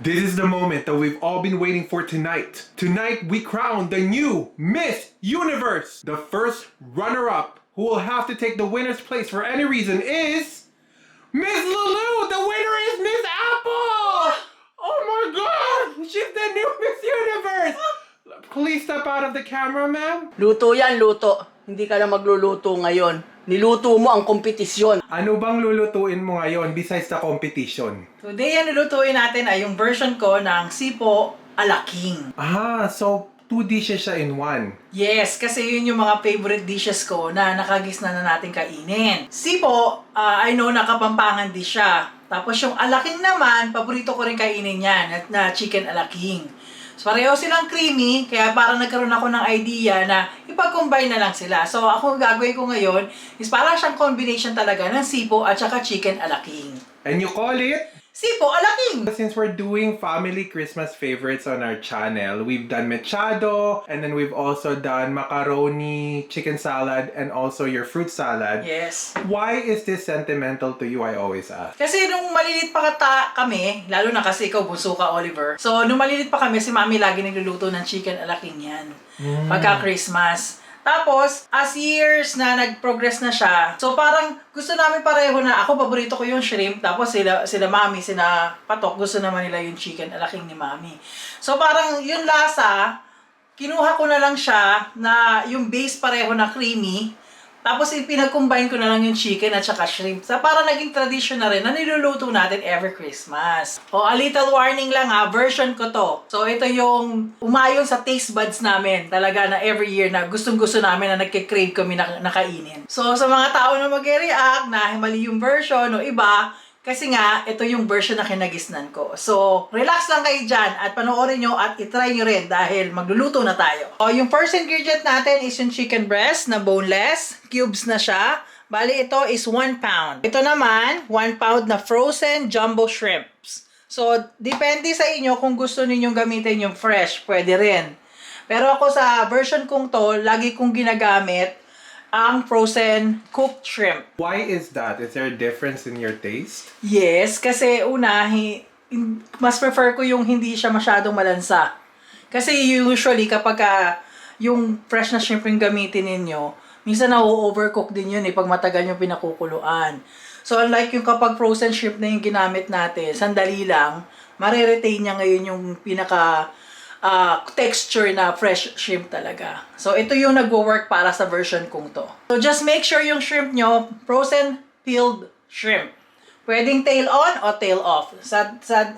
This is the moment that we've all been waiting for tonight. Tonight, we crown the new Miss Universe. The first runner-up who will have to take the winner's place for any reason is Miss Lulu. The winner is Miss Apple. Oh my God! She's the new Miss Universe. Please step out of the camera, ma'am. Luto yan, luto. Hindi ka na magluluto ngayon. Niluto mo ang kompetisyon. Ano bang lulutuin mo ngayon besides the competition? Today, ang nilutuin natin ay yung version ko ng Sipo-Á. Ah, so 2 dishes siya in one. Yes, kasi yun yung mga favorite dishes ko na nakagisna na natin kainin. Sipo, I know nakapampangan dish siya. Tapos yung alaking naman, paborito ko rin kainin yan, na chicken alaking. So, pareho silang creamy, kaya parang nagkaroon ako ng idea na ipag-combine na lang sila. So, ako gagawin ko ngayon is parang siyang combination talaga ng sipo at saka chicken alaking. And you call it? Sipo-Á. Since we're doing family Christmas favorites on our channel, we've done mechado, and then we've also done macaroni, chicken salad, and also your fruit salad. Yes. Why is this sentimental to you, I always ask? Kasi nung malilit pa kami, lalo na kasi ikaw bunso ka, Oliver. So, nung malilit pa kami, si Mami lagi nagluluto ng chicken alaking yan. Pagka Christmas. Tapos, as years na nag-progress na siya, so parang gusto namin pareho na, ako paborito ko yung shrimp, tapos sila Mami, sila Patok, gusto naman nila yung chicken alaking ni Mami. So parang yung lasa, kinuha ko na lang siya na yung base pareho na creamy, tapos pinag-combine ko na lang yung chicken at saka shrimp. So para naging tradition na rin na niluluto natin every Christmas. O, a little warning lang ha, version ko to. So ito yung umayon sa taste buds namin. Talaga na every year na gustong-gusto namin na nagke-crave kami na nakainin. So sa mga tao na mag-react na mali yung version o iba, kasi nga, ito yung version na kinagisnan ko. So, relax lang kayo dyan at panoorin nyo at itry nyo rin dahil magluluto na tayo. O, yung first ingredient natin is yung chicken breast na boneless. Cubes na siya. Bali, ito is 1 pound. Ito naman, 1 pound na frozen jumbo shrimps. So, depende sa inyo kung gusto ninyong gamitin yung fresh. Pwede rin. Pero ako sa version kong to, lagi kong ginagamit ang frozen cooked shrimp. Why is that? Is there a difference in your taste? Yes, kasi una, mas prefer ko yung hindi siya masyadong malansa. Kasi usually kapag yung fresh na shrimp yung gamitin ninyo, minsan na-overcook din yun pag matagal yung pinakukuluan. So unlike yung kapag frozen shrimp na yung ginamit natin, sandali lang, mare-retain niya ngayon yung pinaka texture na fresh shrimp talaga. So, ito yung nagwo-work para sa version kong to. So, just make sure yung shrimp nyo, frozen peeled shrimp. Pwedeng tail on o tail off.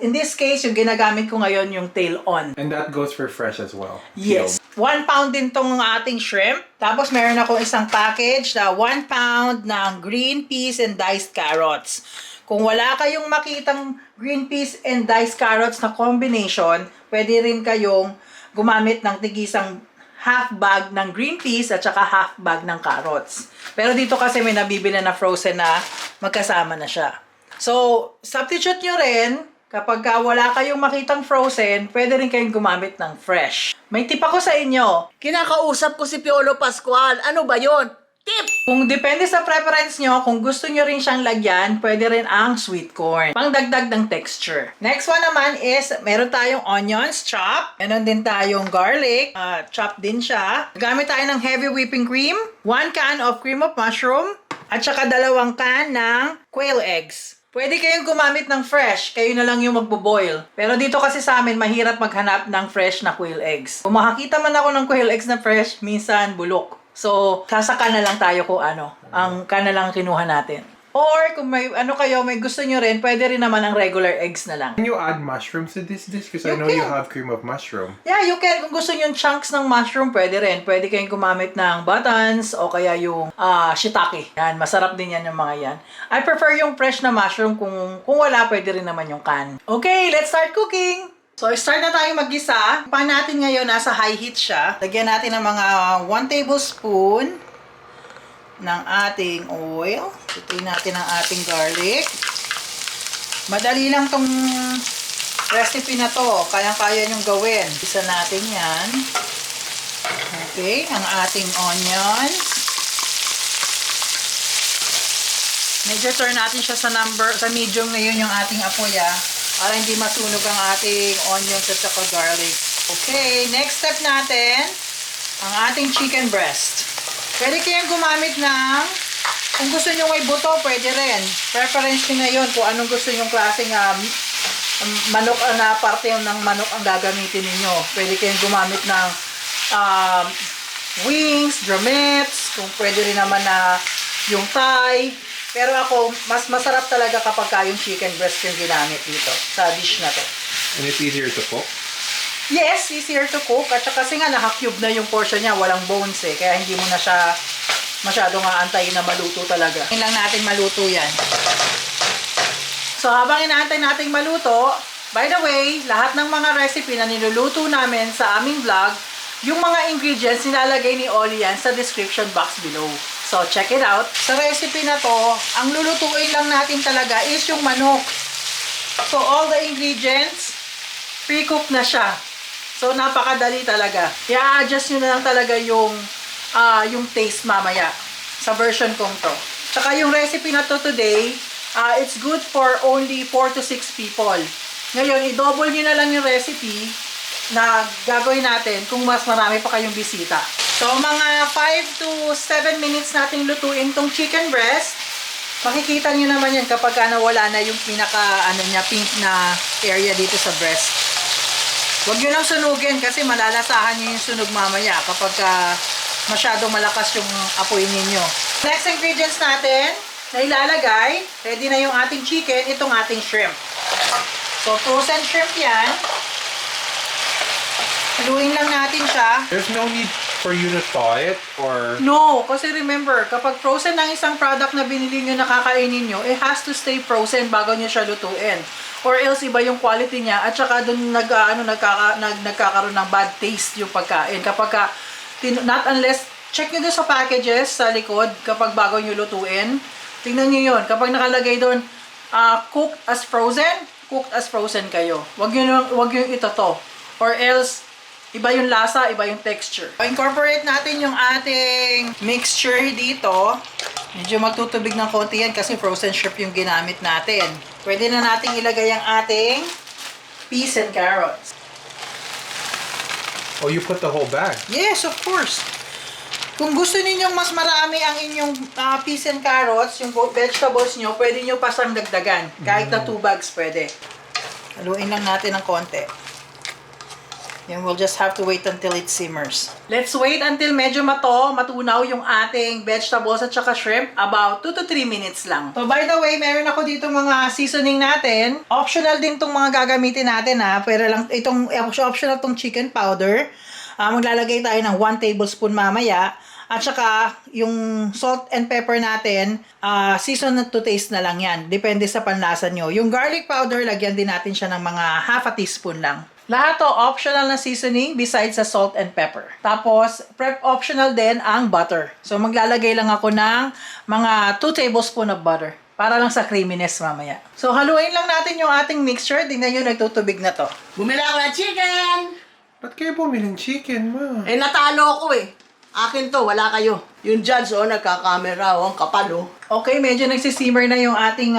In this case, yung ginagamit ko ngayon yung tail on. And that goes for fresh as well? Yes. 1 pound din tong ating shrimp. Tapos, meron akong isang package na 1 pound ng green peas and diced carrots. Kung wala kayong makitang green peas and diced carrots na combination, pwede rin kayong gumamit ng tigisang half bag ng green peas at saka half bag ng carrots. Pero dito kasi may nabibili na frozen na magkasama na siya. So, substitute nyo rin, kapag wala kayong makitang frozen, pwede rin kayong gumamit ng fresh. May tip ako sa inyo. Kinakausap ko si Piolo Pascual. Ano ba yon? Tip! Kung depende sa preference nyo, kung gusto nyo rin siyang lagyan, pwede rin ang sweet corn. Pangdagdag ng texture. Next one naman is, meron tayong onions, chop. Meron din tayong garlic, chop din siya. Gamit tayo ng heavy whipping cream, 1 can of cream of mushroom, at saka 2 can ng quail eggs. Pwede kayong gumamit ng fresh, kayo na lang yung magbo-boil. Pero dito kasi sa amin, mahirap maghanap ng fresh na quail eggs. Kung makakita man ako ng quail eggs na fresh, minsan bulok. So, sasaka na lang tayo kung ang kana lang kinuha natin. Or, kung may may gusto nyo rin, pwede rin naman ang regular eggs na lang. Can you add mushrooms to this dish? Because I know you have cream of mushroom. Yeah, you can. Kung gusto nyo chunks ng mushroom, pwede rin. Pwede kayong gumamit ng buttons o kaya yung shiitake. Yan, masarap din yan yung mga yan. I prefer yung fresh na mushroom. Kung wala, pwede rin naman yung can. Okay, let's start cooking! So, start na tayo mag-gisa. Pan natin ngayon, nasa high heat siya. Lagyan natin ng mga 1 tablespoon ng ating oil. Ituin natin ang ating garlic. Madali lang tong recipe na to. Kayang-kaya nyong gawin. Isa natin yan. Okay, ang ating onions. Medyo turn natin siya sa medium na yun yung ating apoy para hindi masunog ang ating onions at saka garlic. Okay, next step natin, ang ating chicken breast. Pwede kayong gumamit ng, kung gusto nyo may buto, pwede rin. Preference nyo na yun kung anong gusto nyong klaseng manok na parte ng manok ang gagamitin ninyo. Pwede kayong gumamit ng wings, drumettes, kung pwede rin naman na yung thigh. Pero ako, mas masarap talaga kapag yung chicken breast yung ginamit dito sa dish na to. And it's easier to cook? Yes, easier to cook. At saka kasi nga naka-cube na yung portion niya, walang bones eh. Kaya hindi mo na siya masyadong aantayin na maluto talaga. Hindi lang natin maluto yan. So habang inaantay nating maluto, by the way, lahat ng mga recipe na niluluto namin sa aming vlog, yung mga ingredients nilalagay ni Oli yan sa description box below. So check it out. Sa recipe na to, ang lulutuin lang natin talaga is yung manok. So all the ingredients, pre-cook na siya. So napakadali talaga. I-adjust nyo na lang talaga yung taste mamaya sa version kong to. Tsaka yung recipe na to today, it's good for only 4 to 6 people. Ngayon, i-double nyo na lang yung recipe na gagawin natin kung mas marami pa kayong bisita. So, mga 5 to 7 minutes nating lutuin tong chicken breast. Makikita nyo naman yan kapag nawala na yung pinaka pink na area dito sa breast. Huwag nyo lang sunugin kasi malalasahan nyo yung sunog mamaya kapag masyadong malakas yung apoy ninyo. Next ingredients natin na ilalagay, ready na yung ating chicken, itong ating shrimp. So, frozen shrimp yan. Haluin lang natin siya. There's no need for you to thaw it or... No, kasi remember, kapag frozen ng isang product na binili nyo, nakakainin nyo, it has to stay frozen bago nyo siya lutuin. Or else, iba yung quality niya at saka dun nagkakaroon ng bad taste yung pagkain. Kapag not unless, check nyo dun sa packages sa likod kapag bago nyo lutuin. Tingnan nyo yun. Kapag nakalagay dun, cooked as frozen kayo. Huwag nyo ito to. Or else, iba yung lasa, iba yung texture. Incorporate natin yung ating mixture dito. Medyo magtutubig ng konti yan kasi frozen shrimp yung ginamit natin. Pwede na nating ilagay ang ating peas and carrots. Oh, you put the whole bag? Yes, of course. Kung gusto ninyong mas marami ang inyong peas and carrots, yung vegetables nyo, pwede nyo pasang dagdagan. Kahit na 2 bags pwede. Haluin lang natin ng konti. Then we'll just have to wait until it simmers. Let's wait until medyo matunaw yung ating vegetables at saka shrimp. About 2 to 3 minutes lang. So by the way, meron ako dito mga seasoning natin. Optional din tong mga gagamitin natin pero lang itong optional tong chicken powder. Maglalagay tayo ng 1 tablespoon mamaya. At saka, yung salt and pepper natin, season to taste na lang yan. Depende sa panlasa nyo. Yung garlic powder, lagyan din natin siya ng mga half a teaspoon lang. Lahat to optional na seasoning besides sa salt and pepper. Tapos, optional din ang butter. So, maglalagay lang ako ng mga 2 tablespoon of butter. Para lang sa creaminess mamaya. So, haluin lang natin yung ating mixture. Tingnan nyo, nagtutubig na to. Bumili ako ng chicken! Ba't kayo bumili ng chicken, ma? Eh, natalo ako eh. Akin to, wala kayo. Yung judge, nagka-camera, ang kapal, Okay, medyo nagsisimmer na yung ating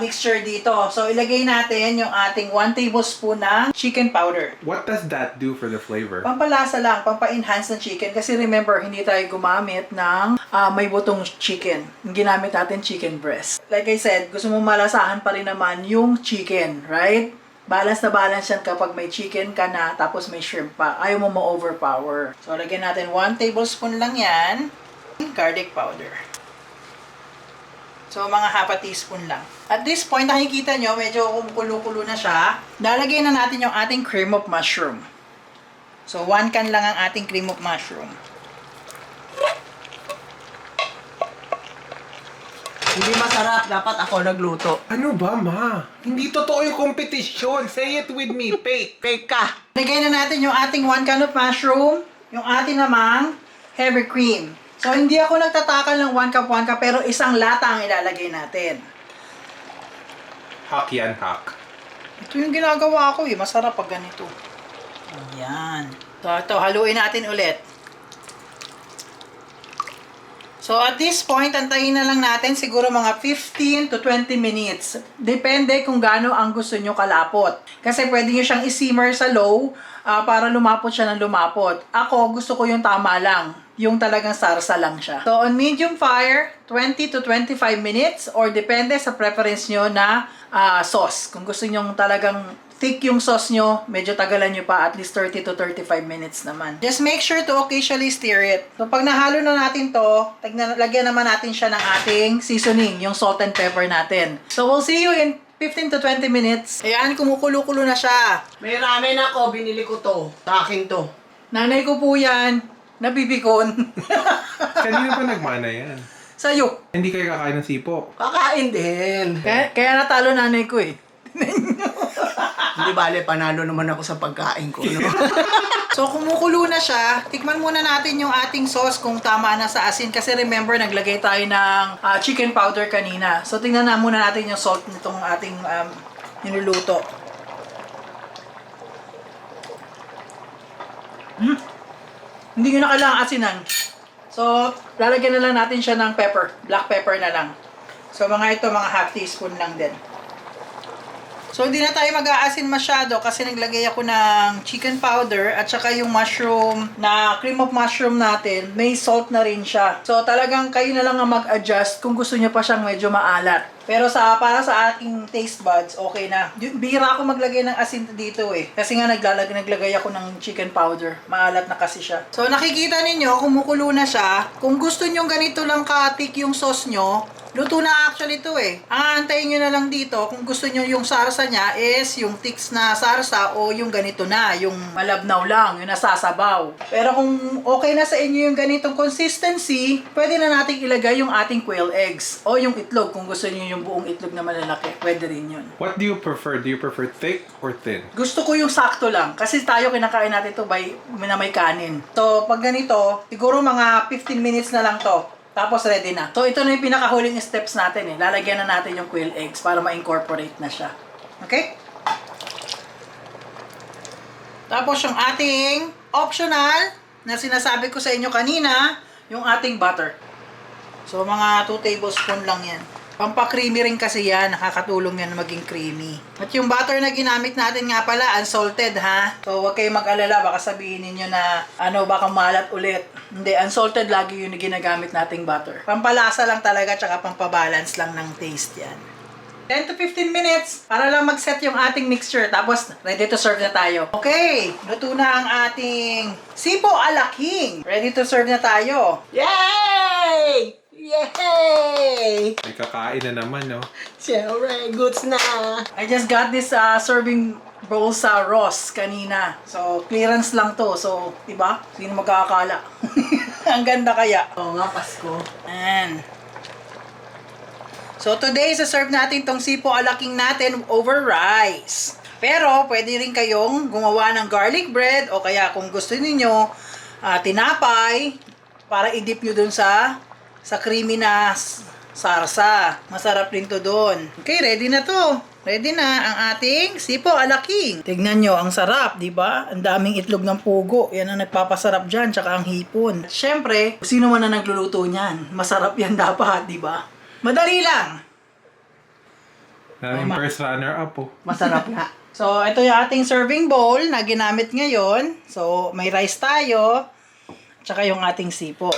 mixture dito. So, ilagay natin yung ating 1 tablespoon ng chicken powder. What does that do for the flavor? Pampalasa lang, pampa-enhance ng chicken. Kasi remember, hindi tayo gumamit ng may butong chicken. Ginamit natin chicken breast. Like I said, gusto mo malasahan pa rin naman yung chicken, right? Balance na balance yan kapag may chicken ka na, tapos may shrimp pa. Ayaw mo ma-overpower. So, lagyan natin 1 tablespoon lang yan. Garlic powder. So, mga half a teaspoon lang. At this point, nakikita nyo, medyo kumukulo-kulo na siya. Lalagay na natin yung ating cream of mushroom. So, 1 can lang ang ating cream of mushroom. Hindi masarap, dapat ako nagluto. Ano ba, ma? Hindi totoo yung competition. Say it with me, fake. Fake ka! Lagay na natin yung ating 1 can of mushroom, yung ating namang heavy cream. So, hindi ako nagtatakal ng 1 cup, pero isang lata ang ilalagay natin. Hack yan, hack. Ito yung ginagawa ko masarap pag ganito. Ayan. So, ito, haluin natin ulit. So at this point, antayin na lang natin siguro mga 15 to 20 minutes. Depende kung gaano ang gusto nyo kalapot. Kasi pwede nyo siyang i-simmer sa low para lumapot siya ng lumapot. Ako, gusto ko yung tama lang. Yung talagang sarsa lang siya. So on medium fire, 20 to 25 minutes or depende sa preference nyo na sauce. Kung gusto nyo talagang thick yung sauce nyo, medyo tagalan nyo pa at least 30 to 35 minutes naman. Just make sure to occasionally stir it. So pag nahalo na natin to, lagyan naman natin siya ng ating seasoning, yung salt and pepper natin. So we'll see you in 15 to 20 minutes. Ayan, kumukulo-kulo na siya. May ramen ako, binili ko to. Sa akin to. Nanay ko po yan, nabibikon. Kanina pa nagmana yan. Sa'yo. Hindi kayo kakain ng sipo. Kakain din. Kaya natalo nanay ko eh. Hindi bale, panalo naman ako sa pagkain ko, no? So, kumukulo na siya. Tikman muna natin yung ating sauce kung tama na sa asin. Kasi remember, naglagay tayo ng chicken powder kanina. So, tingnan na muna natin yung salt nitong ating niluluto. Hindi nyo na kailangang asinan. So, lalagyan na lang natin siya ng pepper. Black pepper na lang. So, mga ito, mga half teaspoon lang din. So, hindi na tayo mag-aasin masyado kasi naglagay ako ng chicken powder at saka yung mushroom na cream of mushroom natin, may salt na rin siya. So, talagang kayo na lang ang mag-adjust kung gusto niyo pa siyang medyo maalat. Pero para sa ating taste buds, okay na. Bihira ako maglagay ng asin dito eh. Kasi nga naglagay ako ng chicken powder. Maalat na kasi siya. So, nakikita ninyo, kumukulo na siya. Kung gusto niyo ganito lang ka-thick yung sauce nyo, luto na actually to eh. Ang aantayin nyo na lang dito, kung gusto nyo yung sarsa niya is yung thick na sarsa o yung ganito na, yung malabnaw lang, yung nasasabaw. Pero kung okay na sa inyo yung ganitong consistency, pwede na natin ilagay yung ating quail eggs o yung itlog kung gusto nyo yung buong itlog na malalaki. Pwede rin yun. What do you prefer? Do you prefer thick or thin? Gusto ko yung sakto lang kasi tayo kinakain natin to na may kanin. So pag ganito, siguro mga 15 minutes na lang to. Tapos ready na. So ito na yung pinakahuling steps natin eh. Lalagyan na natin yung quail eggs para ma-incorporate na siya. Okay? Tapos yung ating optional na sinasabi ko sa inyo kanina, yung ating butter. So mga 2 tablespoon lang yan. Pampa-creamy rin kasi yan. Nakakatulong yan maging creamy. At yung butter na ginamit natin nga pala, unsalted ha. So huwag kayong mag-alala. Baka sabihin ninyo na baka malat ulit. Hindi, unsalted lagi yung ginagamit nating butter. Pampalasa lang talaga, tsaka pampabalance lang ng taste yan. 10 to 15 minutes para lang mag-set yung ating mixture. Tapos, ready to serve na tayo. Okay, luto na ang ating Sipo-Á King. Ready to serve na tayo. Yay! Yay! May kakain na naman, no? Siyempre, goods na. I just got this serving bowl sa Ross kanina. So, clearance lang to. So, diba? Sino magkakakala? Ang ganda kaya. Oo nga, Pasko. And so, today, serve natin tong Sipo-Á King natin over rice. Pero, pwede rin kayong gumawa ng garlic bread o kaya kung gusto niyo tinapay para i-dip nyo dun sa creamy na sarsa. Masarap rin to doon. Okay, ready na to. Ready na ang ating Sipo-Á King. Tignan nyo, ang sarap, di ba? Ang daming itlog ng pugo. Yan ang nagpapasarap dyan, tsaka ang hipon. Siyempre, sino man na nagluluto niyan, masarap yan dapat, di ba? Madali lang. Daming first runner-up, oh. Masarap nga. So, ito yung ating serving bowl na ginamit ngayon. So, may rice tayo, tsaka yung ating sipo.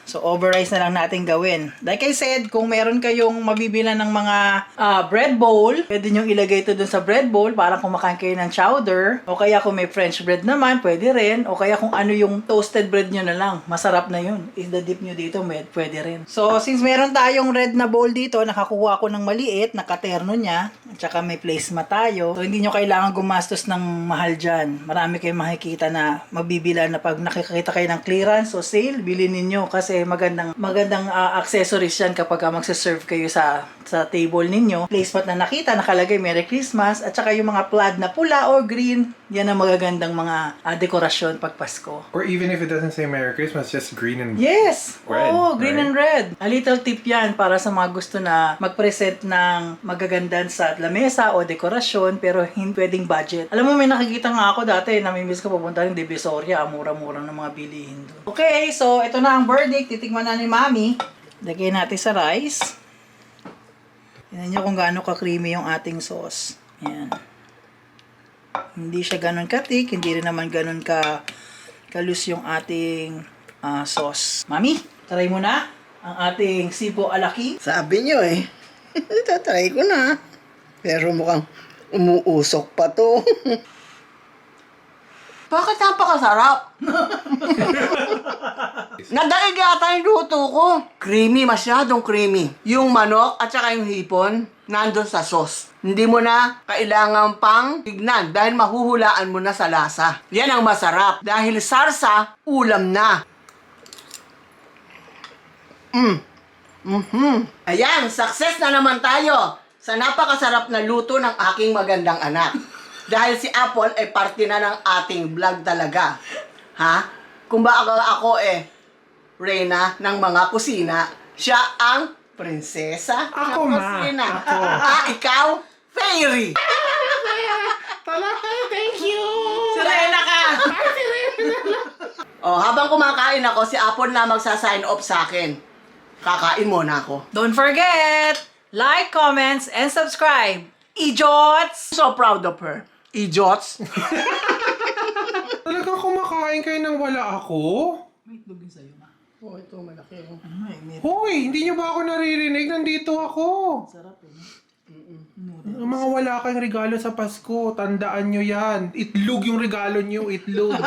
So, over rice na lang natin gawin. Like I said, kung meron kayong mabibilan ng mga bread bowl, pwede nyo ilagay ito dun sa bread bowl para kumakain kayo ng chowder. O kaya kung may French bread naman, pwede rin. O kaya kung ano yung toasted bread nyo na lang. Masarap na yun. I-dip nyo dito, pwede rin. So, since meron tayong red na bowl dito, nakakuha ko ng maliit, nakaterno niya. At saka may placemat tayo. So, hindi nyo kailangan gumastos ng mahal dyan. Marami kayong makikita na mabibilan na pag nakikita kayo ng clearance o sale, bilhin ninyo kasi magandang accessories yan kapag magsaserve kayo sa table ninyo. Placemat na nakita, nakalagay Merry Christmas, at saka yung mga plaid na pula or green, yan ang magagandang mga dekorasyon pag Pasko. Or even if it doesn't say Merry Christmas, just green and Yes! red. Oo, green right? and red. A little tip yan para sa mga gusto na mag-present ng magagandang sa lamesa o dekorasyon pero hindi pwedeng budget. Alam mo, may nakikita nga ako dati, namimiss ko pupunta rin Divisoria, mura-mura ng mga bilihin doon. Okay, so ito na ang verdict. Titikman na ni Mami. Lagay natin sa rice. Tingnan nyo kung gaano ka-creamy yung ating sauce. Ayan. Hindi siya ganun ka-thick, hindi rin naman ganun ka-loose yung ating sauce. Mami, try mo na ang ating Sipo-Á. Sabi nyo eh. Tatry ko na. Pero mukhang umuusok pa to. Bakit napakasarap? Nadaig yata yung luto ko. Creamy, masyadong creamy. Yung manok at saka yung hipon, nandun sa sauce. Hindi mo na kailangan pang tignan dahil mahuhulaan mo na sa lasa. Yan ang masarap. Dahil sarsa, ulam na. Ayan, success na naman tayo sa napakasarap na luto ng aking magandang anak. Dahil si Apple ay parte na ng ating vlog talaga. Ha? Kung ba ako reyna ng mga kusina, siya ang prinsesa Ako, ng ma. kusina. Ako. Ikaw, fairy. Talaga, thank you! Si Reyna ka. Habang kumakain ako, si Apple na magsa-sign off sa akin. Kakain muna ako. Don't forget, like, comments, and subscribe. Ijots! So proud of her. Idiots. Talaga kumakain kayo nang wala ako? May itlog yun sa'yo, ma. Oh, ito malaki. May Hoy, hindi niyo ba ako naririnig? Nandito ako. sarap eh. Ang mga wala kayong regalo sa Pasko, tandaan nyo yan. Itlog yung regalo nyo, itlog.